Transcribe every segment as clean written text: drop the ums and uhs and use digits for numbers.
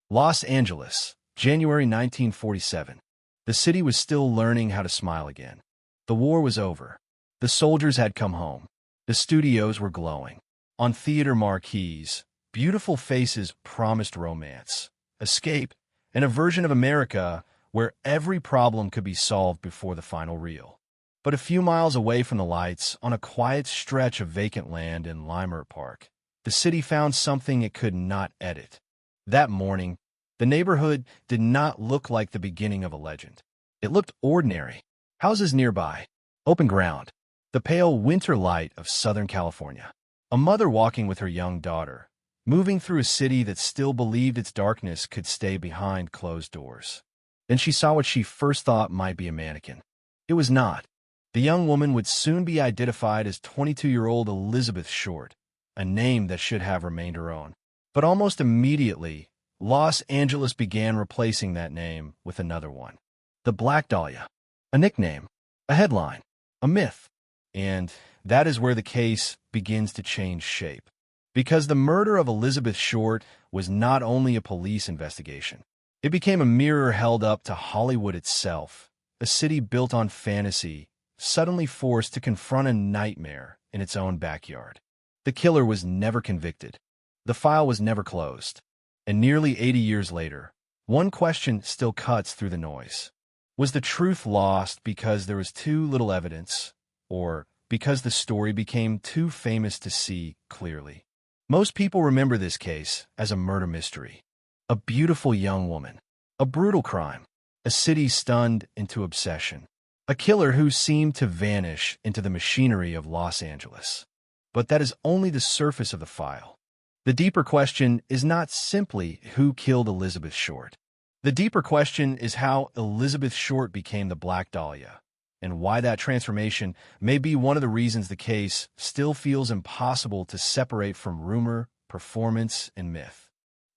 Los Angeles, January 1947. The city was still learning how to smile again. The war was over. The soldiers had come home. The studios were glowing. On theater marquees, beautiful faces promised romance, escape, and a version of America where every problem could be solved before the final reel. But a few miles away from the lights, on a quiet stretch of vacant land in Limerick Park, the city found something it could not edit. That morning, the neighborhood did not look like the beginning of a legend. It looked ordinary. Houses nearby, open ground, the pale winter light of Southern California. A mother walking with her young daughter, moving through a city that still believed its darkness could stay behind closed doors. Then she saw what she first thought might be a mannequin. It was not. The young woman would soon be identified as 22-year-old Elizabeth Short, a name that should have remained her own. But almost immediately, Los Angeles began replacing that name with another one. The Black Dahlia. A nickname, a headline, a myth. And that is where the case begins to change shape. Because the murder of Elizabeth Short was not only a police investigation. It became a mirror held up to Hollywood itself, a city built on fantasy, suddenly forced to confront a nightmare in its own backyard. The killer was never convicted. The file was never closed. And nearly 80 years later, one question still cuts through the noise. Was the truth lost because there was too little evidence, or because the story became too famous to see clearly? Most people remember this case as a murder mystery. A beautiful young woman. A brutal crime. A city stunned into obsession. A killer who seemed to vanish into the machinery of Los Angeles. But that is only the surface of the file. The deeper question is not simply who killed Elizabeth Short. The deeper question is how Elizabeth Short became the Black Dahlia, and why that transformation may be one of the reasons the case still feels impossible to separate from rumor, performance, and myth.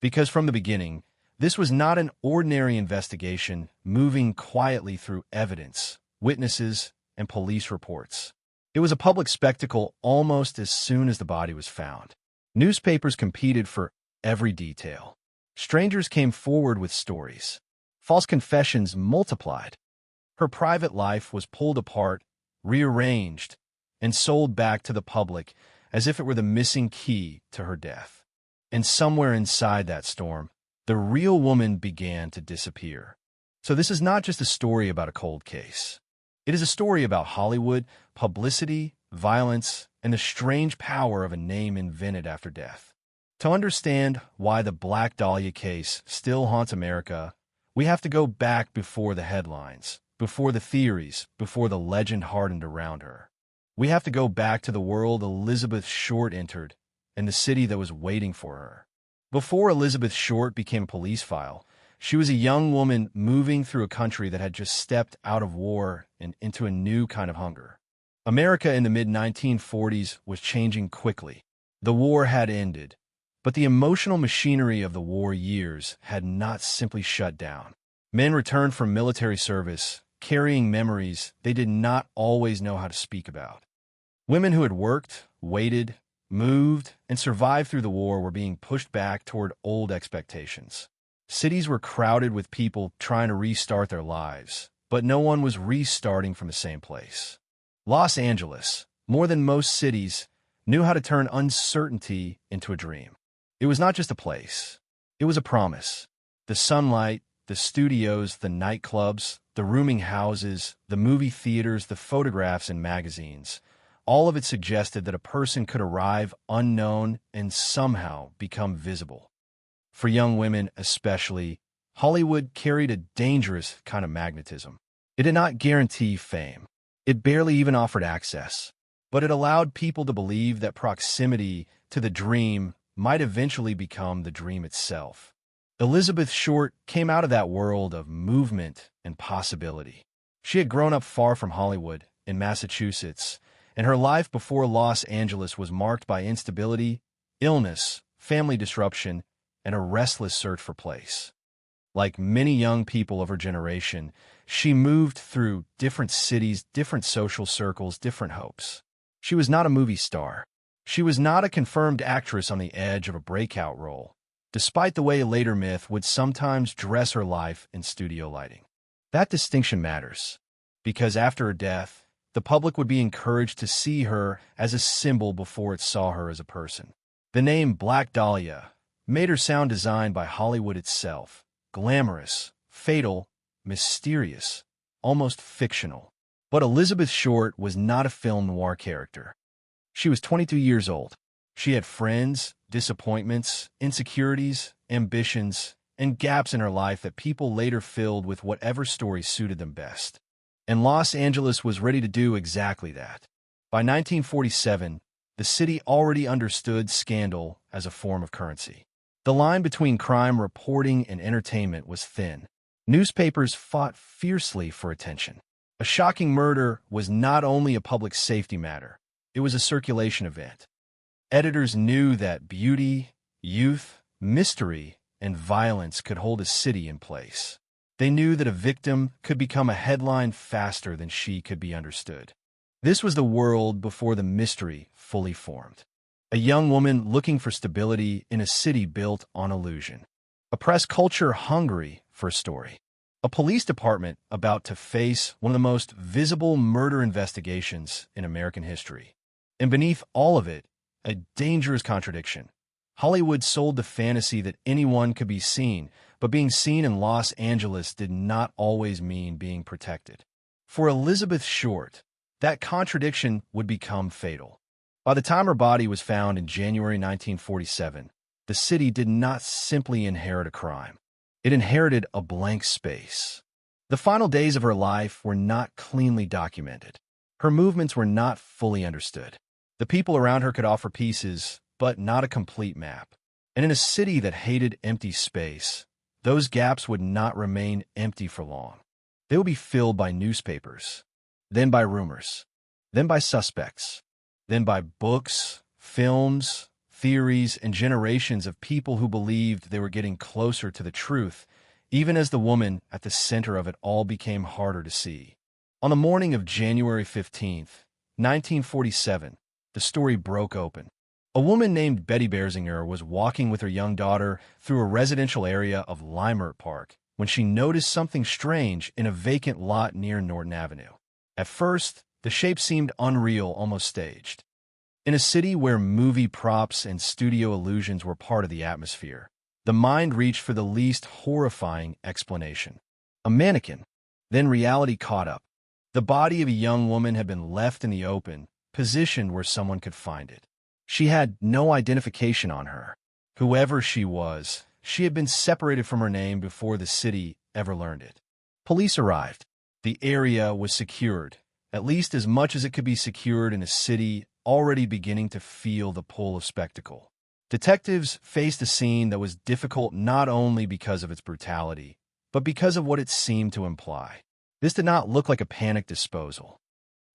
Because from the beginning, this was not an ordinary investigation moving quietly through evidence, witnesses, and police reports. It was a public spectacle almost as soon as the body was found. Newspapers competed for every detail. Strangers came forward with stories. False confessions multiplied. Her private life was pulled apart, rearranged, and sold back to the public as if it were the missing key to her death. And somewhere inside that storm, the real woman began to disappear. So this is not just a story about a cold case. It is a story about Hollywood, publicity, violence, and the strange power of a name invented after death. To understand why the Black Dahlia case still haunts America, we have to go back before the headlines, before the theories, before the legend hardened around her. We have to go back to the world Elizabeth Short entered and the city that was waiting for her. Before Elizabeth Short became a police file, she was a young woman moving through a country that had just stepped out of war and into a new kind of hunger. America in the mid-1940s was changing quickly. The war had ended, but the emotional machinery of the war years had not simply shut down. Men returned from military service, carrying memories they did not always know how to speak about. Women who had worked, waited, moved, and survived through the war were being pushed back toward old expectations. Cities were crowded with people trying to restart their lives, but no one was restarting from the same place. Los Angeles, more than most cities, knew how to turn uncertainty into a dream. It was not just a place. It was a promise. The sunlight, the studios, the nightclubs, the rooming houses, the movie theaters, the photographs and magazines, all of it suggested that a person could arrive unknown and somehow become visible. For young women especially, Hollywood carried a dangerous kind of magnetism. It did not guarantee fame. It barely even offered access, but it allowed people to believe that proximity to the dream might eventually become the dream itself. Elizabeth Short came out of that world of movement and possibility. She had grown up far from Hollywood, in Massachusetts, and her life before Los Angeles was marked by instability, illness, family disruption, and a restless search for place. Like many young people of her generation, she moved through different cities, different social circles, different hopes. She was not a movie star. She was not a confirmed actress on the edge of a breakout role. despite the way a later myth would sometimes dress her life in studio lighting. That distinction matters, because after her death, the public would be encouraged to see her as a symbol before it saw her as a person. The name Black Dahlia made her sound designed by Hollywood itself, glamorous, fatal, mysterious, almost fictional. But Elizabeth Short was not a film noir character. She was 22 years old. She had friends, disappointments, insecurities, ambitions, and gaps in her life that people later filled with whatever story suited them best. And Los Angeles was ready to do exactly that. By 1947, the city already understood scandal as a form of currency. The line between crime reporting and entertainment was thin. Newspapers fought fiercely for attention. A shocking murder was not only a public safety matter, it was a circulation event. Editors knew that beauty, youth, mystery, and violence could hold a city in place. They knew that a victim could become a headline faster than she could be understood. This was the world before the mystery fully formed. A young woman looking for stability in a city built on illusion. A press culture hungry for a story. A police department about to face one of the most visible murder investigations in American history. And beneath all of it, a dangerous contradiction. Hollywood sold the fantasy that anyone could be seen, but being seen in Los Angeles did not always mean being protected. For Elizabeth Short, that contradiction would become fatal. By the time her body was found in January 1947, the city did not simply inherit a crime. It inherited a blank space. The final days of her life were not cleanly documented. Her movements were not fully understood. The people around her could offer pieces, but not a complete map. And in a city that hated empty space, those gaps would not remain empty for long. They would be filled by newspapers, then by rumors, then by suspects, then by books, films, theories, and generations of people who believed they were getting closer to the truth, even as the woman at the center of it all became harder to see. On the morning of January 15th, 1947, the story broke open. A woman named Betty Berzinger was walking with her young daughter through a residential area of Leimert Park when she noticed something strange in a vacant lot near Norton Avenue. At first, the shape seemed unreal, almost staged. In a city where movie props and studio illusions were part of the atmosphere, the mind reached for the least horrifying explanation. A mannequin. Then reality caught up. The body of a young woman had been left in the open, positioned where someone could find it. She had no identification on her. Whoever she was, she had been separated from her name before the city ever learned it. Police arrived. The area was secured, at least as much as it could be secured in a city already beginning to feel the pull of spectacle. Detectives faced a scene that was difficult not only because of its brutality, but because of what it seemed to imply. This did not look like a panic disposal.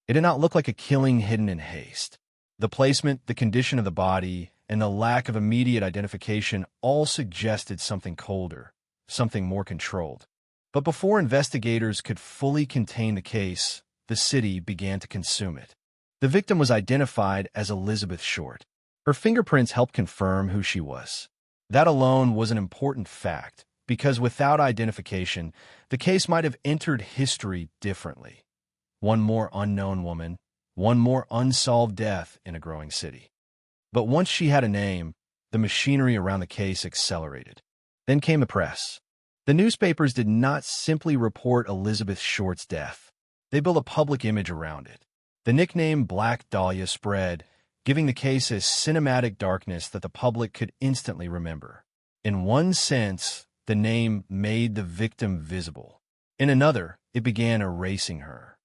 It did not look like a killing hidden in haste. The placement, the condition of the body, and the lack of immediate identification all suggested something colder, something more controlled. But before investigators could fully contain the case, the city began to consume it. The victim was identified as Elizabeth Short. Her fingerprints helped confirm who she was. That alone was an important fact, because without identification, the case might have entered history differently. One more unknown woman, one more unsolved death in a growing city. But once she had a name, the machinery around the case accelerated. Then came the press. The newspapers did not simply report Elizabeth Short's death. They built a public image around it. The nickname Black Dahlia spread, giving the case a cinematic darkness that the public could instantly remember. In one sense, the name made the victim visible. In another, it began erasing her.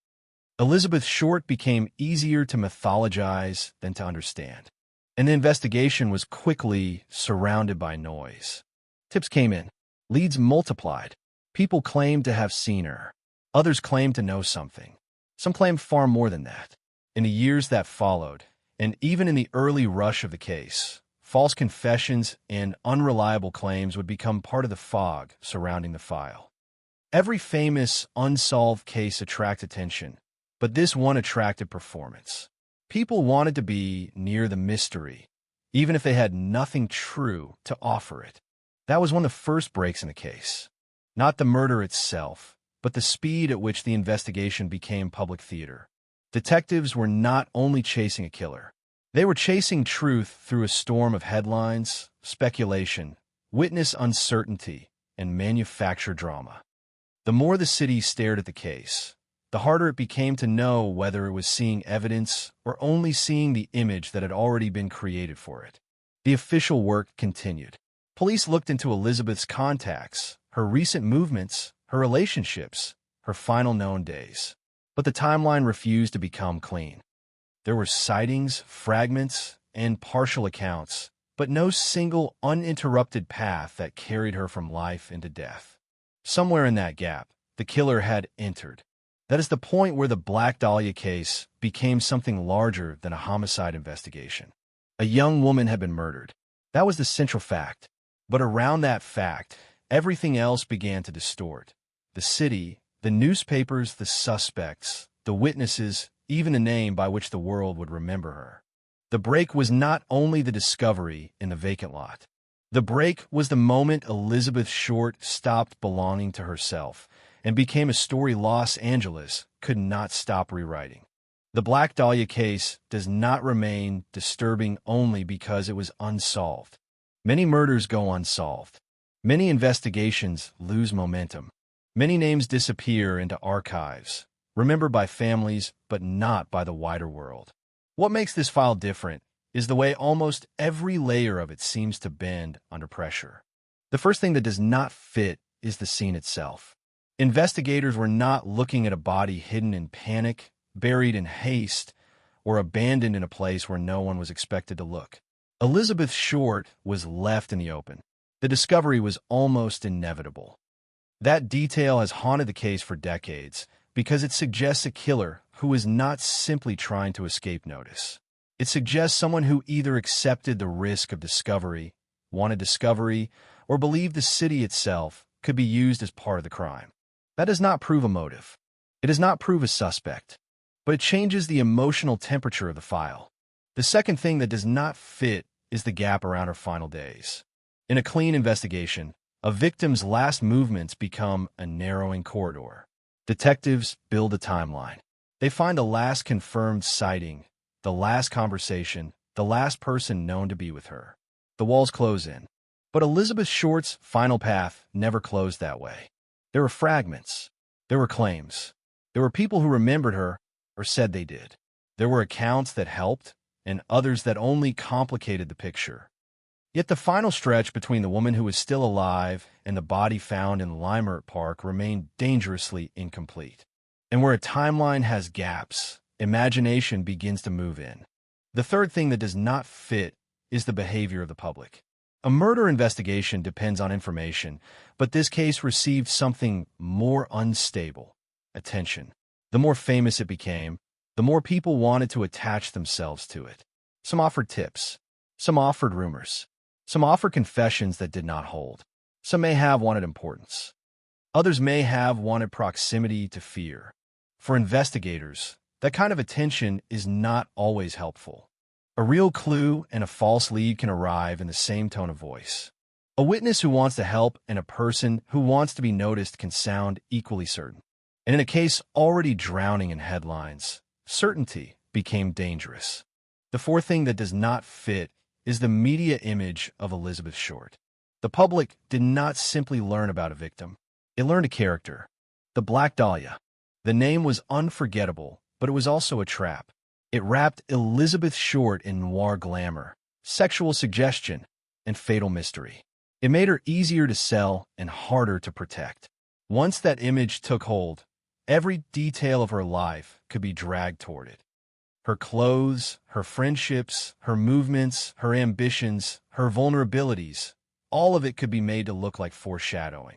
Elizabeth Short became easier to mythologize than to understand, and the investigation was quickly surrounded by noise. Tips came in. Leads multiplied. People claimed to have seen her. Others claimed to know something. Some claimed far more than that. In the years that followed, and even in the early rush of the case, false confessions and unreliable claims would become part of the fog surrounding the file. Every famous unsolved case attracted attention, but this one attracted performance. People wanted to be near the mystery, even if they had nothing true to offer it. That was one of the first breaks in the case. Not the murder itself, but the speed at which the investigation became public theater. Detectives were not only chasing a killer. They were chasing truth through a storm of headlines, speculation, witness uncertainty, and manufactured drama. The more the city stared at the case, the harder it became to know whether it was seeing evidence or only seeing the image that had already been created for it. The official work continued. Police looked into Elizabeth's contacts, her recent movements, her relationships, her final known days. But the timeline refused to become clean. There were sightings, fragments, and partial accounts, but no single uninterrupted path that carried her from life into death. Somewhere in that gap, the killer had entered. That is the point where the Black Dahlia case became something larger than a homicide investigation. A young woman had been murdered. That was the central fact. But around that fact, everything else began to distort. The city, the newspapers, the suspects, the witnesses, even the name by which the world would remember her. The break was not only the discovery in the vacant lot. The break was the moment Elizabeth Short stopped belonging to herself and became a story Los Angeles could not stop rewriting. The Black Dahlia case does not remain disturbing only because it was unsolved. Many murders go unsolved. Many investigations lose momentum. Many names disappear into archives, remembered by families but not by the wider world. What makes this file different is the way almost every layer of it seems to bend under pressure. The first thing that does not fit is the scene itself. Investigators were not looking at a body hidden in panic, buried in haste, or abandoned in a place where no one was expected to look. Elizabeth Short was left in the open. The discovery was almost inevitable. That detail has haunted the case for decades because it suggests a killer who is not simply trying to escape notice. It suggests someone who either accepted the risk of discovery, wanted discovery, or believed the city itself could be used as part of the crime. That does not prove a motive. It does not prove a suspect, but it changes the emotional temperature of the file. The second thing that does not fit is the gap around her final days. In a clean investigation, a victim's last movements become a narrowing corridor. Detectives build a timeline. They find the last confirmed sighting, the last conversation, the last person known to be with her. The walls close in. But Elizabeth Short's final path never closed that way. There were fragments. There were claims. There were people who remembered her or said they did. There were accounts that helped and others that only complicated the picture. Yet the final stretch between the woman who was still alive and the body found in Limerick Park remained dangerously incomplete. And where a timeline has gaps, imagination begins to move in. The third thing that does not fit is the behavior of the public. A murder investigation depends on information, but this case received something more unstable: attention. The more famous it became, the more people wanted to attach themselves to it. Some offered tips. Some offered rumors. Some offered confessions that did not hold. Some may have wanted importance. Others may have wanted proximity to fear. For investigators, that kind of attention is not always helpful. A real clue and a false lead can arrive in the same tone of voice. A witness who wants to help and a person who wants to be noticed can sound equally certain. And in a case already drowning in headlines, certainty became dangerous. The fourth thing that does not fit is the media image of Elizabeth Short. The public did not simply learn about a victim. It learned a character. The Black Dahlia. The name was unforgettable, but it was also a trap. It wrapped Elizabeth Short in noir glamour, sexual suggestion, and fatal mystery. It made her easier to sell and harder to protect. Once that image took hold, every detail of her life could be dragged toward it. Her clothes, her friendships, her movements, her ambitions, her vulnerabilities, all of it could be made to look like foreshadowing.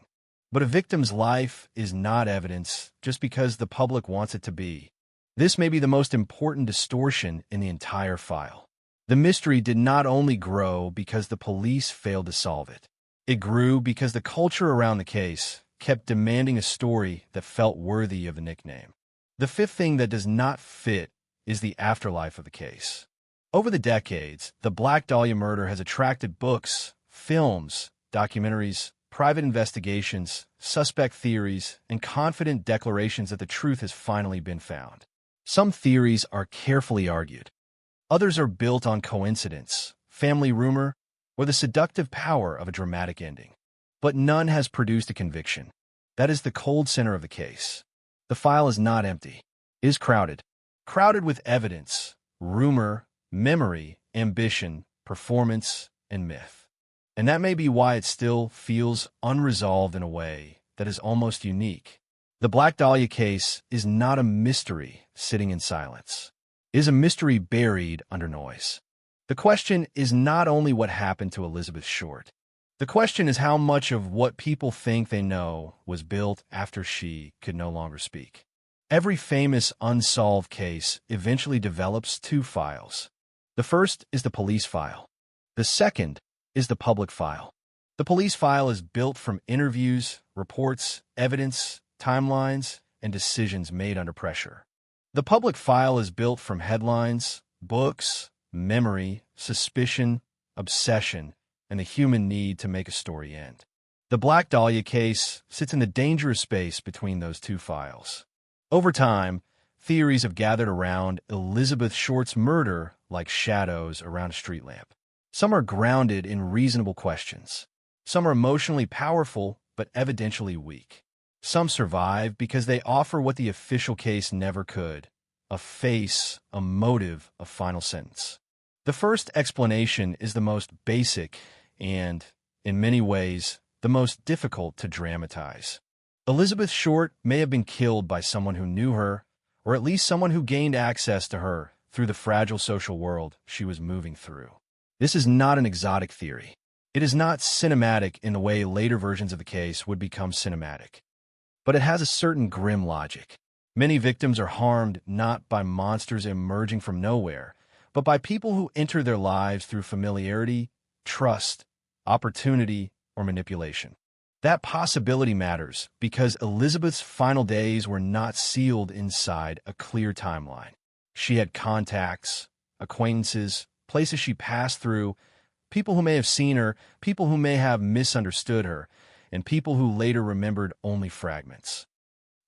But a victim's life is not evidence just because the public wants it to be. This may be the most important distortion in the entire file. The mystery did not only grow because the police failed to solve it. It grew because the culture around the case kept demanding a story that felt worthy of a nickname. The fifth thing that does not fit is the afterlife of the case. Over the decades, the Black Dahlia murder has attracted books, films, documentaries, private investigations, suspect theories, and confident declarations that the truth has finally been found. Some theories are carefully argued. Others are built on coincidence, family rumor, or the seductive power of a dramatic ending. But none has produced a conviction. That is the cold center of the case. The file is not empty. It is crowded. Crowded with evidence, rumor, memory, ambition, performance, and myth. And that may be why it still feels unresolved in a way that is almost unique. The Black Dahlia case is not a mystery sitting in silence. It is a mystery buried under noise. The question is not only what happened to Elizabeth Short. The question is how much of what people think they know was built after she could no longer speak. Every famous unsolved case eventually develops two files. The first is the police file. The second is the public file. The police file is built from interviews, reports, evidence, timelines, and decisions made under pressure. The public file is built from headlines, books, memory, suspicion, obsession, and the human need to make a story end. The Black Dahlia case sits in the dangerous space between those two files. Over time, theories have gathered around Elizabeth Short's murder like shadows around a street lamp. Some are grounded in reasonable questions. Some are emotionally powerful but evidentially weak. Some survive because they offer what the official case never could: a face, a motive, a final sentence. The first explanation is the most basic and, in many ways, the most difficult to dramatize. Elizabeth Short may have been killed by someone who knew her, or at least someone who gained access to her through the fragile social world she was moving through. This is not an exotic theory. It is not cinematic in the way later versions of the case would become cinematic. But it has a certain grim logic. Many victims are harmed not by monsters emerging from nowhere, but by people who enter their lives through familiarity, trust, opportunity, or manipulation. That possibility matters because Elizabeth's final days were not sealed inside a clear timeline. She had contacts, acquaintances, places she passed through, people who may have seen her, people who may have misunderstood her, and people who later remembered only fragments.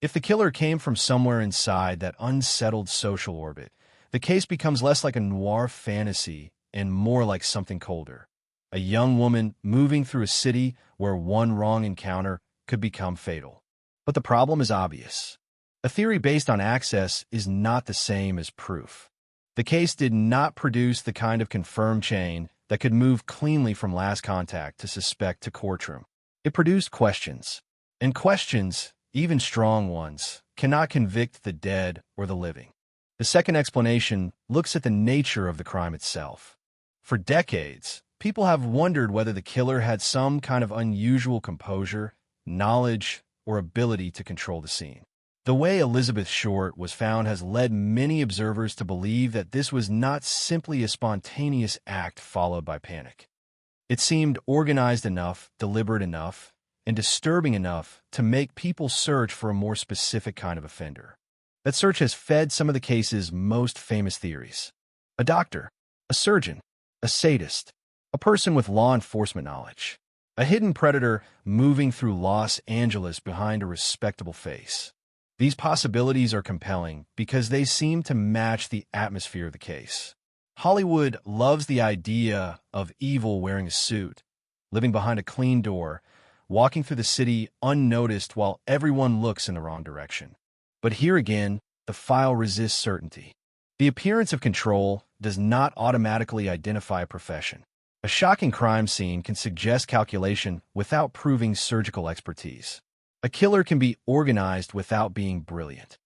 If the killer came from somewhere inside that unsettled social orbit, the case becomes less like a noir fantasy and more like something colder. A young woman moving through a city where one wrong encounter could become fatal. But the problem is obvious. A theory based on access is not the same as proof. The case did not produce the kind of confirmed chain that could move cleanly from last contact to suspect to courtroom. It produced questions. And questions, even strong ones, cannot convict the dead or the living. The second explanation looks at the nature of the crime itself. For decades, people have wondered whether the killer had some kind of unusual composure, knowledge, or ability to control the scene. The way Elizabeth Short was found has led many observers to believe that this was not simply a spontaneous act followed by panic. It seemed organized enough, deliberate enough, and disturbing enough to make people search for a more specific kind of offender. That search has fed some of the case's most famous theories. A doctor, a surgeon, a sadist, a person with law enforcement knowledge, a hidden predator moving through Los Angeles behind a respectable face. These possibilities are compelling because they seem to match the atmosphere of the case. Hollywood loves the idea of evil wearing a suit, living behind a clean door, walking through the city unnoticed while everyone looks in the wrong direction. But here again, the file resists certainty. The appearance of control does not automatically identify a profession. A shocking crime scene can suggest calculation without proving surgical expertise. A killer can be organized without being brilliant.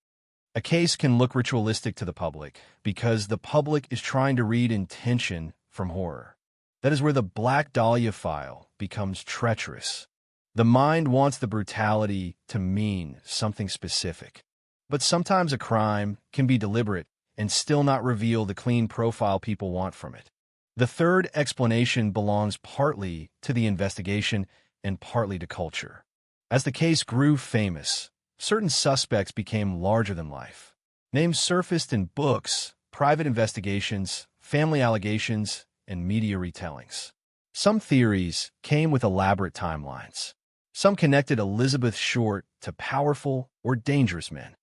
A case can look ritualistic to the public because the public is trying to read intention from horror. That is where the Black Dahlia file becomes treacherous. The mind wants the brutality to mean something specific. But sometimes a crime can be deliberate and still not reveal the clean profile people want from it. The third explanation belongs partly to the investigation and partly to culture. As the case grew famous, certain suspects became larger than life. Names surfaced in books, private investigations, family allegations, and media retellings. Some theories came with elaborate timelines. Some connected Elizabeth Short to powerful or dangerous men.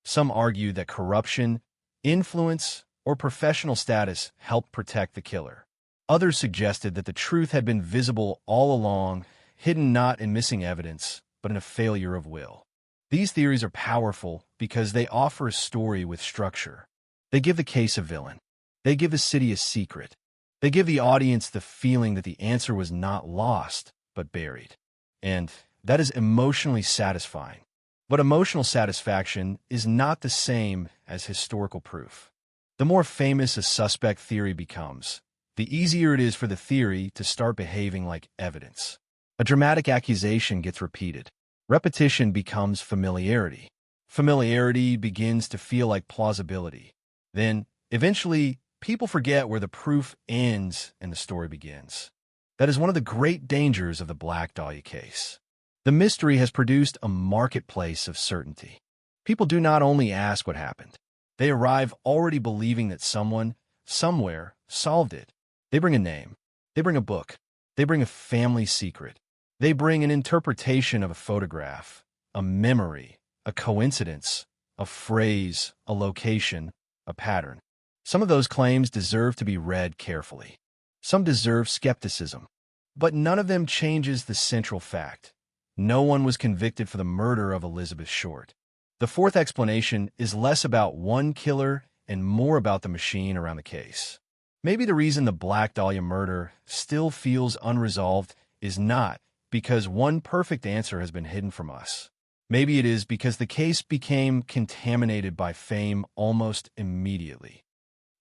Some argued that corruption, influence, or professional status helped protect the killer. Others suggested that the truth had been visible all along, hidden not in missing evidence, but in a failure of will. These theories are powerful because they offer a story with structure. They give the case a villain. They give the city a secret. They give the audience the feeling that the answer was not lost, but buried. And that is emotionally satisfying. But emotional satisfaction is not the same as historical proof. The more famous a suspect theory becomes, the easier it is for the theory to start behaving like evidence. A dramatic accusation gets repeated. Repetition becomes familiarity. Familiarity begins to feel like plausibility. Then, eventually, people forget where the proof ends and the story begins. That is one of the great dangers of the Black Dahlia case. The mystery has produced a marketplace of certainty. People do not only ask what happened. They arrive already believing that someone, somewhere, solved it. They bring a name. They bring a book. They bring a family secret. They bring an interpretation of a photograph, a memory, a coincidence, a phrase, a location, a pattern. Some of those claims deserve to be read carefully. Some deserve skepticism. But none of them changes the central fact. No one was convicted for the murder of Elizabeth Short. The fourth explanation is less about one killer and more about the machine around the case. Maybe the reason the Black Dahlia murder still feels unresolved is not because one perfect answer has been hidden from us. Maybe it is because the case became contaminated by fame almost immediately.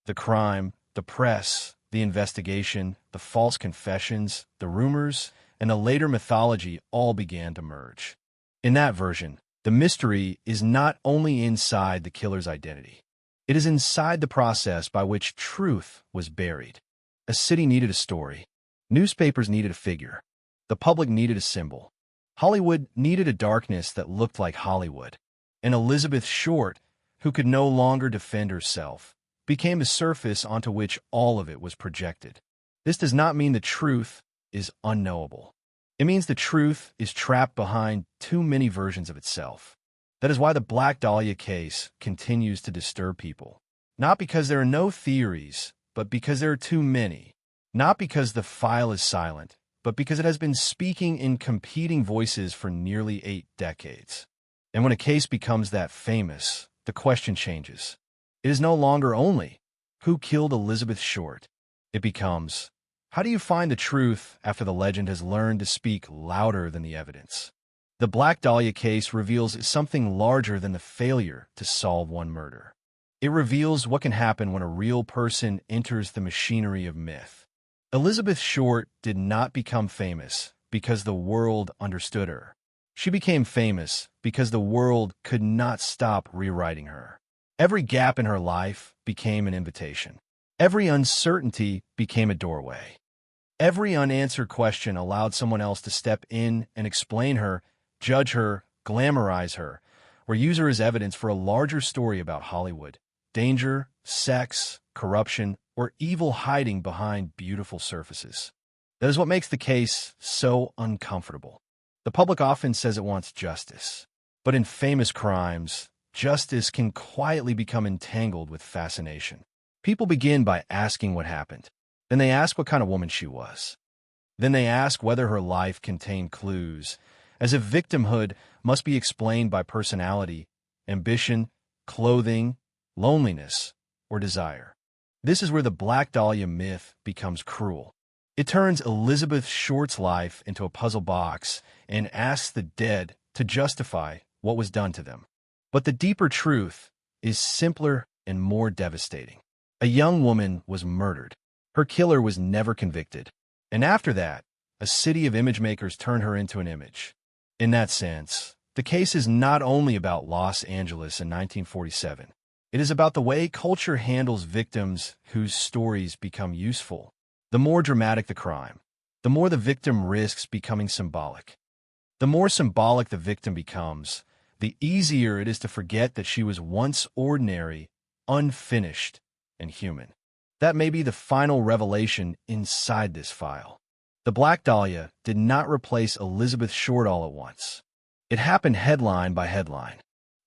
The crime, the press, the investigation, the false confessions, the rumors, and the later mythology all began to merge. In that version, the mystery is not only inside the killer's identity. It is inside the process by which truth was buried. A city needed a story. Newspapers needed a figure. The public needed a symbol. Hollywood needed a darkness that looked like Hollywood. And Elizabeth Short, who could no longer defend herself, became the surface onto which all of it was projected. This does not mean the truth is unknowable. It means the truth is trapped behind too many versions of itself. That is why the Black Dahlia case continues to disturb people. Not because there are no theories, but because there are too many. Not because the file is silent, but because it has been speaking in competing voices for nearly 8 decades. And when a case becomes that famous, the question changes. It is no longer only, who killed Elizabeth Short? It becomes, how do you find the truth after the legend has learned to speak louder than the evidence? The Black Dahlia case reveals something larger than the failure to solve one murder. It reveals what can happen when a real person enters the machinery of myth. Elizabeth Short did not become famous because the world understood her. She became famous because the world could not stop rewriting her. Every gap in her life became an invitation. Every uncertainty became a doorway. Every unanswered question allowed someone else to step in and explain her, judge her, glamorize her, or use her as evidence for a larger story about Hollywood, danger, sex, corruption, or evil hiding behind beautiful surfaces. That is what makes the case so uncomfortable. The public often says it wants justice, but in famous crimes, justice can quietly become entangled with fascination. People begin by asking what happened. Then they ask what kind of woman she was. Then they ask whether her life contained clues, as if victimhood must be explained by personality, ambition, clothing, loneliness, or desire. This is where the Black Dahlia myth becomes cruel. It turns Elizabeth Short's life into a puzzle box and asks the dead to justify what was done to them. But the deeper truth is simpler and more devastating. A young woman was murdered. Her killer was never convicted. And after that, a city of image makers turned her into an image. In that sense, the case is not only about Los Angeles in 1947. It is about the way culture handles victims whose stories become useful. The more dramatic the crime, the more the victim risks becoming symbolic. The more symbolic the victim becomes, the easier it is to forget that she was once ordinary, unfinished, and human. That may be the final revelation inside this file. The Black Dahlia did not replace Elizabeth Short all at once. It happened headline by headline,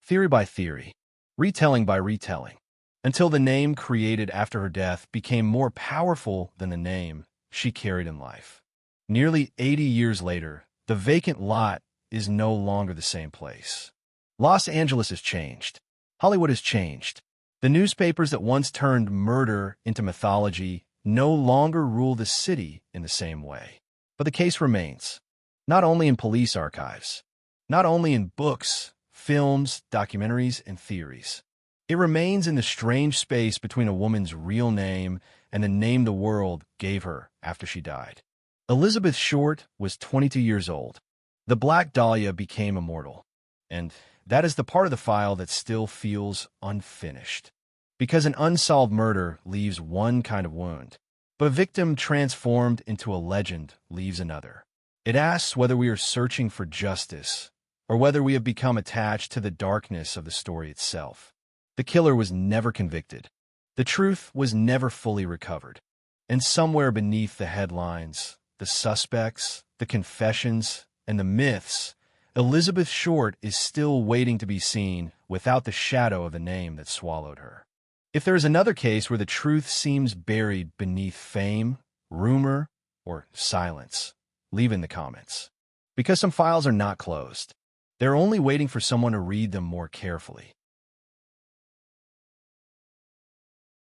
theory by theory, retelling by retelling, until the name created after her death became more powerful than the name she carried in life. Nearly 80 years later, the vacant lot is no longer the same place. Los Angeles has changed. Hollywood has changed. The newspapers that once turned murder into mythology no longer rule the city in the same way. But the case remains, not only in police archives, not only in books, films, documentaries, and theories. It remains in the strange space between a woman's real name and the name the world gave her after she died. Elizabeth Short was 22 years old. The Black Dahlia became immortal. And that is the part of the file that still feels unfinished. Because an unsolved murder leaves one kind of wound, but a victim transformed into a legend leaves another. It asks whether we are searching for justice or whether we have become attached to the darkness of the story itself. The killer was never convicted. The truth was never fully recovered. And somewhere beneath the headlines, the suspects, the confessions, and the myths, Elizabeth Short is still waiting to be seen without the shadow of the name that swallowed her. If there is another case where the truth seems buried beneath fame, rumor, or silence, leave in the comments. Because some files are not closed. They're only waiting for someone to read them more carefully.